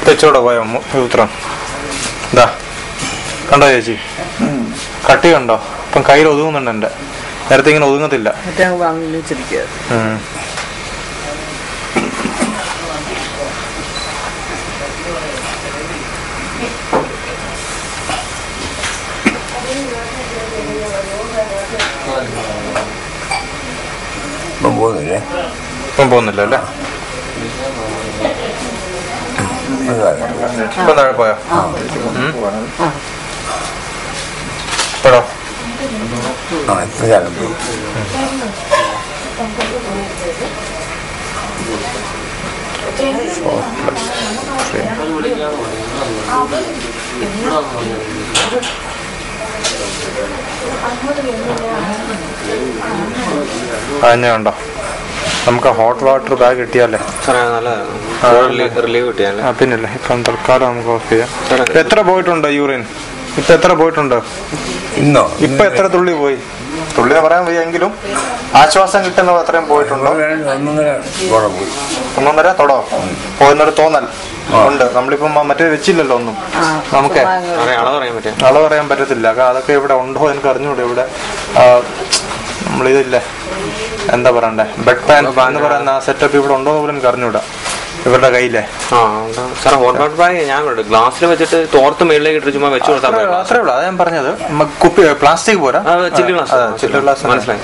തെച്ചോടെ പോയോ ഉത്രം ഇതാ കണ്ടോ ചേച്ചി? കട്ടി കണ്ടോ? ഇപ്പം കയ്യിൽ ഒതുങ്ങുന്നുണ്ട്. എൻ്റെ നേരത്തെ ഇങ്ങനെ ഒതുങ്ങത്തില്ല. ഇപ്പം പോകുന്നില്ല അല്ലേ? ഇപ്പം താഴെ പോയോ? ഇപ്പോഴോ? ഉണ്ടോ? നമുക്ക് ഹോട്ട് വാട്ടർ ബാഗ് കിട്ടിയാലേ പിന്നല്ലേ. ഇപ്പം തൽക്കാലം നമുക്ക് ഓഫ് ചെയ്യാം. എത്ര പോയിട്ടുണ്ട് യൂറിൻ? ഇപ്പൊ എത്ര പോയിട്ടുണ്ട്? ഇപ്പൊ എത്ര തുള്ളി പോയി? തുള്ളി പറയാൻ വയ്യെങ്കിലും ആശ്വാസം കിട്ടുന്നത് അത്രയും പോയിട്ടുണ്ടോ? 1.5 തൊടോ പോയെന്നൊരു തോന്നൽ ഉണ്ട്. നമ്മളിപ്പം മറ്റേ വെച്ചില്ലല്ലോ ഒന്നും. നമുക്ക് അളവ് പറയാൻ പറ്റത്തില്ല. അതൊക്കെ ഇവിടെ ഉണ്ടോ എനിക്ക് അറിഞ്ഞൂടെ. ഇവിടെ നമ്മളിതില്ലേ എന്താ പറയണ്ടേ, ബെഡ് പാൻ എന്ന് പറയുന്ന ആ സെറ്റപ്പ് ഇവിടെ ഉണ്ടോ പോലും എനിക്ക് അറിഞ്ഞൂടാ ഇവരുടെ കയ്യിലെ. ഞാൻ ഗ്ലാസ്സിൽ വെച്ചിട്ട് തോർത്ത് മേളിലേക്ക് ഇട്ട് ചുമ്മാ വെച്ചു കൊടുത്താൽ അത്രേ ഉള്ളൂ. അതാ ഞാൻ പറഞ്ഞത്. കുപ്പി പ്ലാസ്റ്റിക് പോരാ, ചില്ല് ഗ്ലാസ്. മനസ്സിലായി.